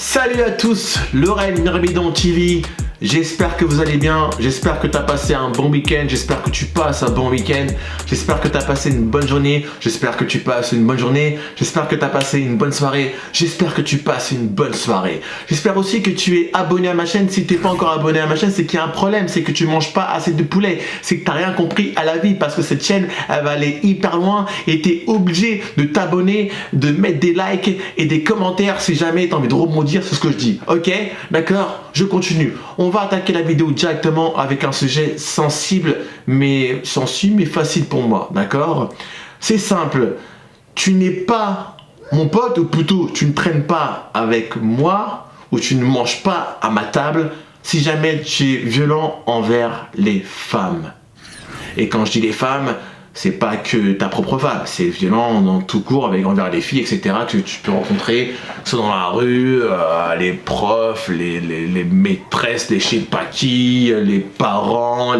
Salut à tous, Lorraine Mirbidon TV. J'espère que vous allez bien, j'espère que tu as passé un bon week-end, j'espère que tu passes un bon week-end, j'espère que tu as passé une bonne journée, j'espère que tu passes une bonne journée, j'espère que tu as passé une bonne soirée, j'espère que tu passes une bonne soirée. J'espère aussi que tu es abonné à ma chaîne. Si tu n'es pas encore abonné à ma chaîne, c'est qu'il y a un problème, c'est que tu manges pas assez de poulet, c'est que tu n'as rien compris à la vie parce que cette chaîne, elle va aller hyper loin et tu es obligé de t'abonner, de mettre des likes et des commentaires si jamais tu as envie de rebondir sur ce que je dis. Ok? D'accord? Je continue. On va attaquer la vidéo directement avec un sujet sensible mais facile pour moi, d'accord? C'est simple, tu n'es pas mon pote, ou plutôt tu ne traînes pas avec moi ou tu ne manges pas à ma table si jamais tu es violent envers les femmes. Et quand je dis les femmes, c'est pas que ta propre femme, c'est violent dans tout court envers les filles, etc. que tu peux rencontrer, soit dans la rue, les profs, les maîtresses, les je sais pas qui, les parents,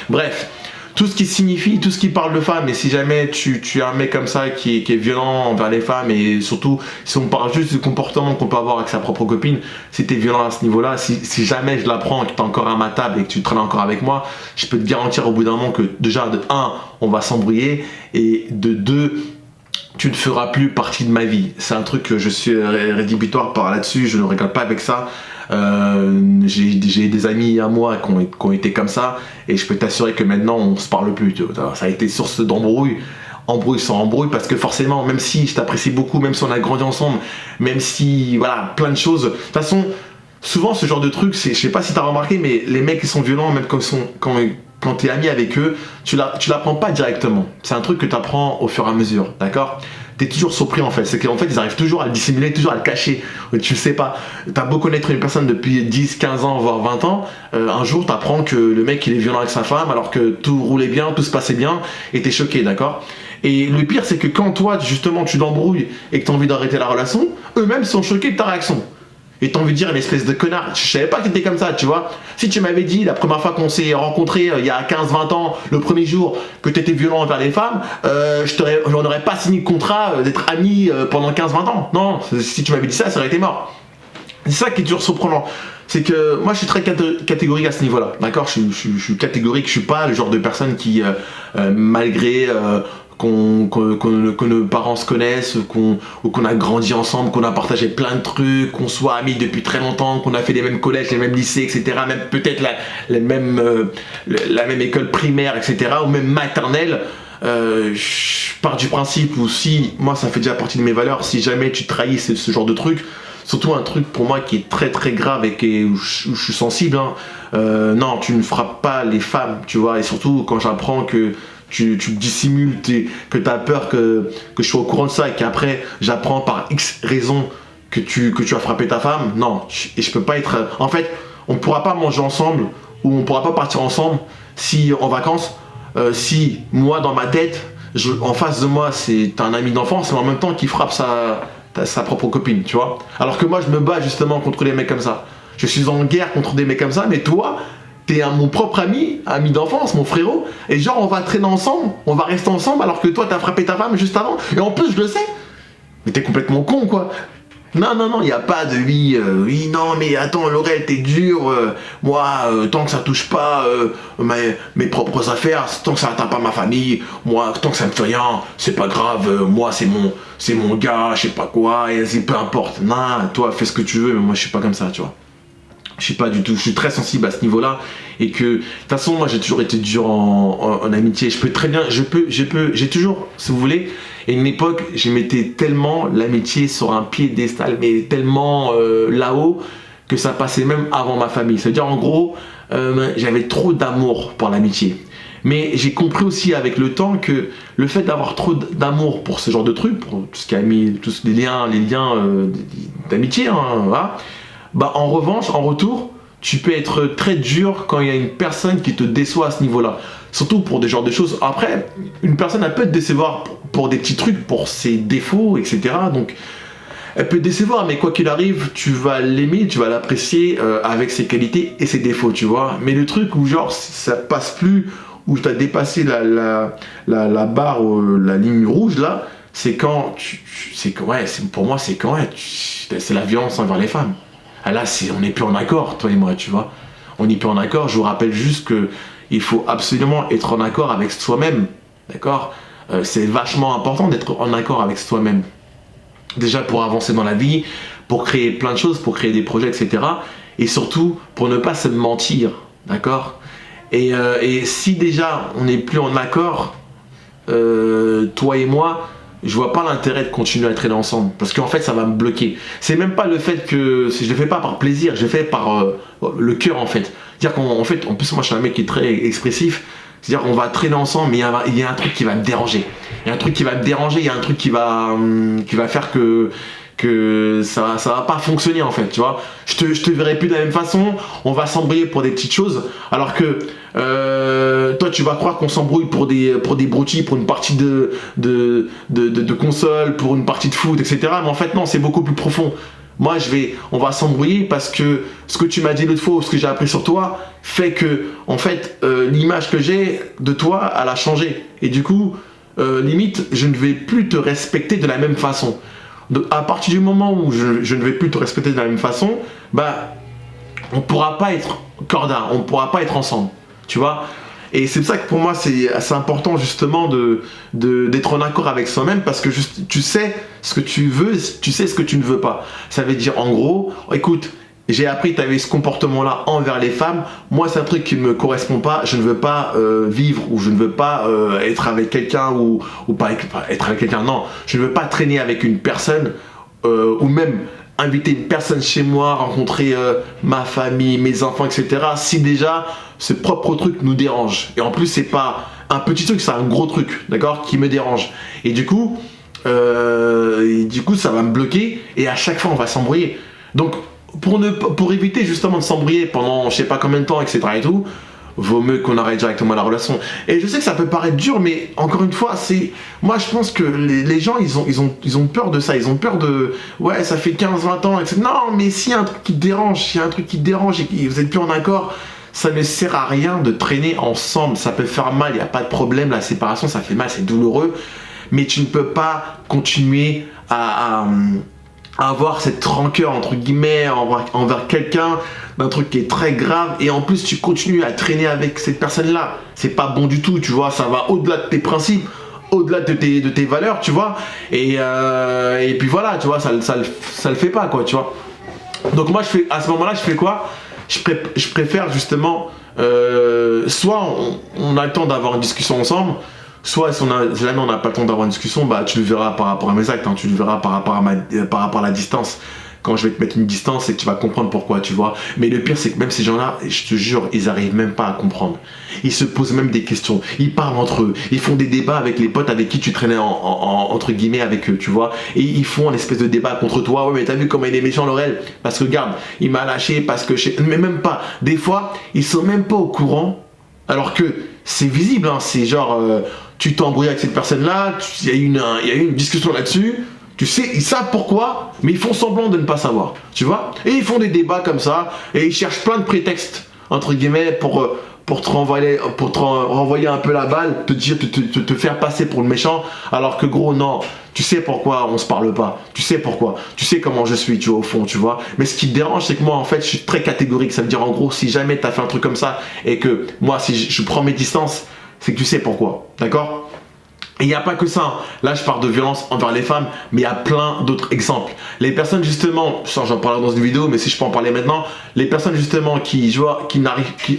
bref, tout ce qui signifie, tout ce qui parle de femmes. Et si jamais tu es un mec comme ça qui est violent envers les femmes, et surtout si on parle juste du comportement qu'on peut avoir avec sa propre copine, si tu es violent à ce niveau-là, si jamais je l'apprends, que tu es encore à ma table et que tu traînes encore avec moi, je peux te garantir au bout d'un moment que déjà de 1, on va s'embrouiller, et de 2, tu ne feras plus partie de ma vie. C'est un truc que je suis rédhibitoire par là-dessus, je ne rigole pas avec ça. J'ai des amis à moi qui ont été comme ça, et je peux t'assurer que maintenant on se parle plus. Ça a été source d'embrouille, embrouille sans embrouille, parce que forcément, même si je t'apprécie beaucoup, même si on a grandi ensemble, même si voilà, plein de choses. De toute façon, souvent ce genre de truc, je sais pas si tu as remarqué, mais les mecs qui sont violents, même quand tu es ami avec eux, tu l'apprends pas directement. C'est un truc que tu apprends au fur et à mesure, d'accord? T'es toujours surpris en fait, c'est qu'en fait ils arrivent toujours à le dissimuler, toujours à le cacher, tu le sais pas. T'as beau connaître une personne depuis 10, 15 ans, voire 20 ans, un jour t'apprends que le mec il est violent avec sa femme alors que tout roulait bien, tout se passait bien, et t'es choqué, d'accord? Et le pire c'est que quand toi justement tu l'embrouilles et que t'as envie d'arrêter la relation, eux-mêmes sont choqués de ta réaction. Et t'as envie de dire une espèce de connard, je savais pas que t'étais comme ça, tu vois. Si tu m'avais dit la première fois qu'on s'est rencontrés il y a 15-20 ans, le premier jour, que t'étais violent envers les femmes, j'en aurais pas signé le contrat d'être amis pendant 15-20 ans. Non, si tu m'avais dit ça, ça aurait été mort. C'est ça qui est toujours surprenant. C'est que moi je suis très catégorique à ce niveau-là, d'accord, je suis catégorique, je suis pas le genre de personne qui, malgré que nos parents se connaissent, ou qu'on a grandi ensemble, qu'on a partagé plein de trucs, qu'on soit amis depuis très longtemps, qu'on a fait les mêmes collèges, les mêmes lycées, etc. Même peut-être la même école primaire, etc. ou même maternelle. Je pars du principe où si, moi ça fait déjà partie de mes valeurs, si jamais tu trahis ce genre de truc, surtout un truc pour moi qui est très très grave et où je suis sensible, hein, non, tu ne frappes pas les femmes, tu vois, et surtout quand j'apprends que tu dissimules, que tu as peur que je sois au courant de ça, et qu'après j'apprends par X raison que tu as frappé ta femme, non, et je peux pas être... En fait, on ne pourra pas manger ensemble, ou on ne pourra pas partir ensemble si en vacances, si moi dans ma tête, en face de moi c'est un ami d'enfance, mais en même temps qui frappe sa propre copine, tu vois. Alors que moi je me bats justement contre les mecs comme ça. Je suis en guerre contre des mecs comme ça, mais toi, t'es mon propre ami d'enfance, mon frérot, et genre on va traîner ensemble, on va rester ensemble alors que toi t'as frappé ta femme juste avant, et en plus je le sais. Mais t'es complètement con quoi. Non, il n'y a pas de oui, non mais attends Laurel, t'es dur, moi tant que ça touche pas mes propres affaires, tant que ça atteint pas ma famille, moi tant que ça me fait rien, c'est pas grave, moi c'est mon gars, je sais pas quoi, et peu importe. Non, toi fais ce que tu veux, mais moi je suis pas comme ça, tu vois. Je suis pas du tout, je suis très sensible à ce niveau-là, et que de toute façon moi j'ai toujours été dur en amitié. Je peux très bien, j'ai toujours, si vous voulez, à une époque je mettais tellement l'amitié sur un piédestal, mais tellement là-haut que ça passait même avant ma famille. C'est-à-dire en gros, j'avais trop d'amour pour l'amitié. Mais j'ai compris aussi avec le temps que le fait d'avoir trop d'amour pour ce genre de trucs, pour tout ce qui a mis, tous les liens d'amitié, hein, voilà. Bah en revanche, en retour, tu peux être très dur quand il y a une personne qui te déçoit à ce niveau-là. Surtout pour des genres de choses. Après, une personne, elle peut te décevoir pour des petits trucs, pour ses défauts, etc. Donc, elle peut te décevoir, mais quoi qu'il arrive, tu vas l'aimer, tu vas l'apprécier avec ses qualités et ses défauts, tu vois. Mais le truc où genre, ça passe plus, où tu as dépassé la barre, la ligne rouge, là, c'est quand pour moi, c'est quand c'est la violence envers les femmes. Ah, là, on n'est plus en accord, toi et moi, tu vois. On n'est plus en accord. Je vous rappelle juste que il faut absolument être en accord avec soi-même, d'accord. C'est vachement important d'être en accord avec soi-même. Déjà pour avancer dans la vie, pour créer plein de choses, pour créer des projets, etc. Et surtout pour ne pas se mentir, d'accord. Et si déjà on n'est plus en accord, toi et moi, je vois pas l'intérêt de continuer à traîner ensemble, parce qu'en fait ça va me bloquer. C'est même pas le fait que je le fais pas par plaisir, je le fais par le cœur en fait. C'est-à-dire qu'en fait, en plus moi je suis un mec qui est très expressif. C'est-à-dire qu'on va traîner ensemble, mais il y a un truc qui va me déranger. Il y a un truc qui va me déranger, il y a un truc qui va faire que ça va pas fonctionner en fait, tu vois. Je te verrai plus de la même façon, on va s'embrouiller pour des petites choses, alors que toi tu vas croire qu'on s'embrouille pour des broutilles, pour une partie de console, pour une partie de foot, etc. Mais en fait non, c'est beaucoup plus profond. Moi on va s'embrouiller parce que ce que tu m'as dit l'autre fois, ou ce que j'ai appris sur toi, fait que en fait l'image que j'ai de toi, elle a changé. Et du coup, limite, je ne vais plus te respecter de la même façon. Donc, à partir du moment où je ne vais plus te respecter de la même façon, bah on pourra pas être corda, on pourra pas être ensemble, tu vois. Et c'est pour ça que pour moi c'est assez important justement d'être en accord avec soi-même, parce que tu sais ce que tu veux, tu sais ce que tu ne veux pas. Ça veut dire en gros, écoute, j'ai appris que tu avais ce comportement-là envers les femmes, moi c'est un truc qui ne me correspond pas, je ne veux pas vivre, ou je ne veux pas être avec quelqu'un, ou pas être avec quelqu'un, non, je ne veux pas traîner avec une personne, ou même inviter une personne chez moi, rencontrer ma famille, mes enfants, etc. si déjà ce propre truc nous dérange. Et en plus c'est pas un petit truc, c'est un gros truc, d'accord, qui me dérange. Et du coup ça va me bloquer, et à chaque fois on va s'embrouiller. Donc pour éviter justement de s'embrouiller pendant je sais pas combien de temps, etc. et tout, vaut mieux qu'on arrête directement la relation. Et je sais que ça peut paraître dur, mais encore une fois, moi je pense que les gens ils ont peur de ça, ils ont peur de ouais ça fait 15-20 ans, etc. Non, mais s'il y a un truc qui te dérange, et que vous êtes plus en accord, ça ne sert à rien de traîner ensemble. Ça peut faire mal, il n'y a pas de problème, la séparation ça fait mal, c'est douloureux, mais tu ne peux pas continuer à avoir cette rancœur entre guillemets envers quelqu'un d'un truc qui est très grave, et en plus tu continues à traîner avec cette personne là. C'est pas bon du tout, tu vois, ça va au-delà de tes principes, au-delà de tes valeurs, tu vois, et puis voilà, tu vois, ça le fait pas, quoi, tu vois. Donc moi à ce moment là je fais quoi? Je préfère justement soit on a le temps d'avoir une discussion ensemble, soit si jamais on n'a pas le temps d'avoir une discussion, bah tu le verras par rapport à mes actes, hein, tu le verras par rapport à la distance. Quand je vais te mettre une distance, c'est que tu vas comprendre pourquoi, tu vois. Mais le pire, c'est que même ces gens-là, je te jure, ils arrivent même pas à comprendre. Ils se posent même des questions, ils parlent entre eux, ils font des débats avec les potes avec qui tu traînais entre guillemets avec eux, tu vois. Et ils font un espèce de débat contre toi. Ouais, mais t'as vu comment il est méchant, Laurel? Parce que regarde, il m'a lâché, parce que mais même pas. Des fois, ils sont même pas au courant, alors que c'est visible, hein, c'est genre tu t'embrouilles avec cette personne-là, il y a eu une discussion là-dessus. Tu sais, ils savent pourquoi, mais ils font semblant de ne pas savoir, tu vois. Et ils font des débats comme ça, et ils cherchent plein de prétextes, entre guillemets, pour te renvoyer un peu la balle, te faire passer pour le méchant, alors que gros, non, tu sais pourquoi on se parle pas, tu sais pourquoi, tu sais comment je suis, tu vois, au fond, tu vois. Mais ce qui te dérange, c'est que moi, en fait, je suis très catégorique, ça veut dire, en gros, si jamais t'as fait un truc comme ça, et que moi, si je prends mes distances, c'est que tu sais pourquoi, d'accord? Et il n'y a pas que ça, hein. Là je parle de violence envers les femmes, mais il y a plein d'autres exemples. Les personnes justement, j'en parlerai dans une vidéo, mais si je peux en parler maintenant, les personnes justement qui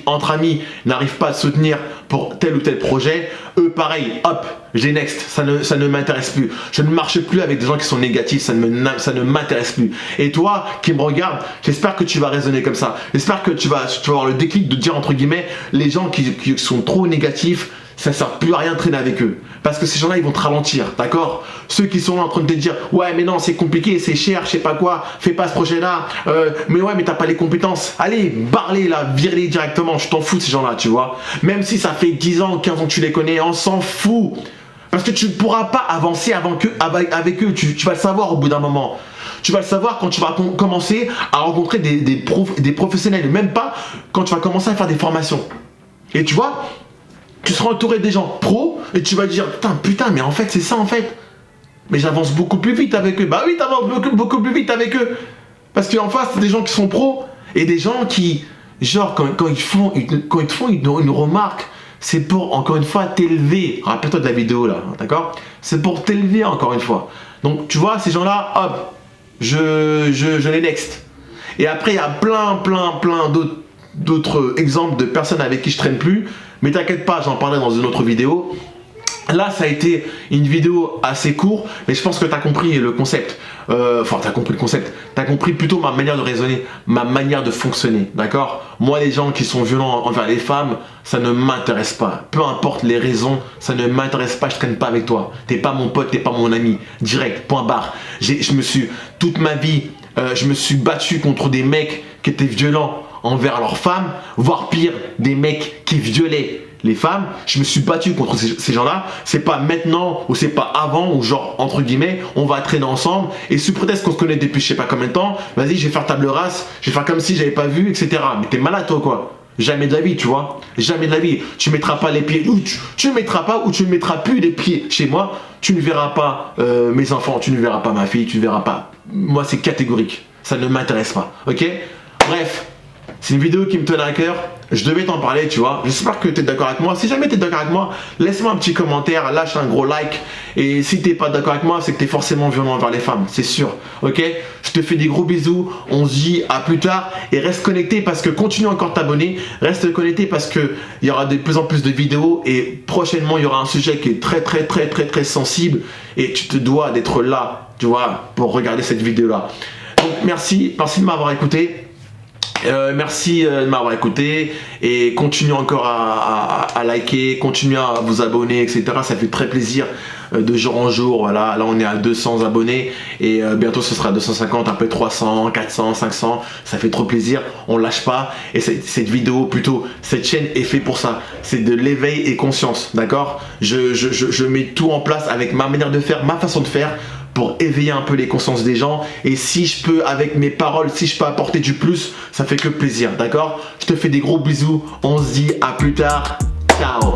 entre amis n'arrivent pas à se soutenir pour tel ou tel projet, eux pareil, hop, j'ai next, ça ne m'intéresse plus. Je ne marche plus avec des gens qui sont négatifs, ça ne m'intéresse plus. Et toi qui me regardes, j'espère que tu vas raisonner comme ça. J'espère que tu vas avoir le déclic de dire entre guillemets, les gens qui sont trop négatifs, ça sert plus à rien de traîner avec eux, parce que ces gens-là ils vont te ralentir, d'accord? Ceux qui sont là en train de te dire ouais mais non c'est compliqué, c'est cher, je sais pas quoi, fais pas ce projet-là, mais ouais mais t'as pas les compétences, allez barre-les là, vire-les directement, je t'en fous de ces gens-là, tu vois. Même si ça fait 10 ans, 15 ans que tu les connais, on s'en fout, parce que tu ne pourras pas avancer avec eux, tu vas le savoir au bout d'un moment. Tu vas le savoir quand tu vas commencer à rencontrer des professionnels, même pas quand tu vas commencer à faire des formations. Et tu vois, tu seras entouré des gens pros et tu vas te dire putain mais en fait c'est ça en fait. Mais j'avance beaucoup plus vite avec eux. Bah oui, t'avances beaucoup plus vite avec eux. Parce qu'en face, c'est des gens qui sont pros et des gens qui, genre, quand ils te font une remarque, c'est pour, encore une fois, t'élever. Rappelle-toi de la vidéo là, d'accord? C'est pour t'élever, encore une fois. Donc, tu vois, ces gens-là, hop, je les next. Et après, il y a plein d'autres exemples de personnes avec qui je traîne plus. Mais t'inquiète pas, j'en parlerai dans une autre vidéo. Là, ça a été une vidéo assez courte, mais je pense que tu as compris le concept. Enfin, tu as compris le concept. Tu as compris plutôt ma manière de raisonner, ma manière de fonctionner, d'accord? Moi, les gens qui sont violents envers les femmes, ça ne m'intéresse pas. Peu importe les raisons, ça ne m'intéresse pas, je traîne pas avec toi. T'es pas mon pote, t'es pas mon ami. Direct, point barre. Toute ma vie, je me suis battu contre des mecs qui étaient violents envers leurs femmes, voire pire, des mecs qui violaient les femmes. Je me suis battu contre ces gens-là. C'est pas maintenant ou c'est pas avant ou genre entre guillemets on va traîner ensemble et sous prétexte qu'on se connaît depuis je sais pas combien de temps, vas-y je vais faire table rase, je vais faire comme si j'avais pas vu, etc. Mais t'es malade toi quoi. Jamais de la vie, tu vois. Jamais de la vie. Tu mettras pas les pieds, ou tu ne mettras pas ou tu ne mettras plus les pieds chez moi. Tu ne verras pas mes enfants, tu ne verras pas ma fille, tu ne verras pas. Moi c'est catégorique. Ça ne m'intéresse pas. Ok? Bref. C'est une vidéo qui me tenait à cœur, je devais t'en parler, tu vois. J'espère que tu es d'accord avec moi. Si jamais tu es d'accord avec moi, laisse-moi un petit commentaire, lâche un gros like. Et si tu n'es pas d'accord avec moi, c'est que tu es forcément violent envers les femmes, c'est sûr. Ok? Je te fais des gros bisous, on se dit à plus tard. Et reste connecté parce que continue encore de t'abonner. Reste connecté parce qu'il y aura de plus en plus de vidéos. Et prochainement, il y aura un sujet qui est très sensible. Et tu te dois d'être là, tu vois, pour regarder cette vidéo-là. Donc merci de m'avoir écouté. Merci de m'avoir écouté et continuez encore à liker, continuez à vous abonner, etc. Ça fait très plaisir de jour en jour. Voilà, là on est à 200 abonnés et bientôt ce sera 250, après 300, 400, 500. Ça fait trop plaisir, on lâche pas. Et cette vidéo, plutôt cette chaîne est fait pour ça. C'est de l'éveil et conscience, d'accord? Je mets tout en place avec ma manière de faire, ma façon de faire, pour éveiller un peu les consciences des gens. Et si je peux, avec mes paroles, si je peux apporter du plus, ça fait que plaisir, d'accord? Je te fais des gros bisous, on se dit à plus tard, ciao.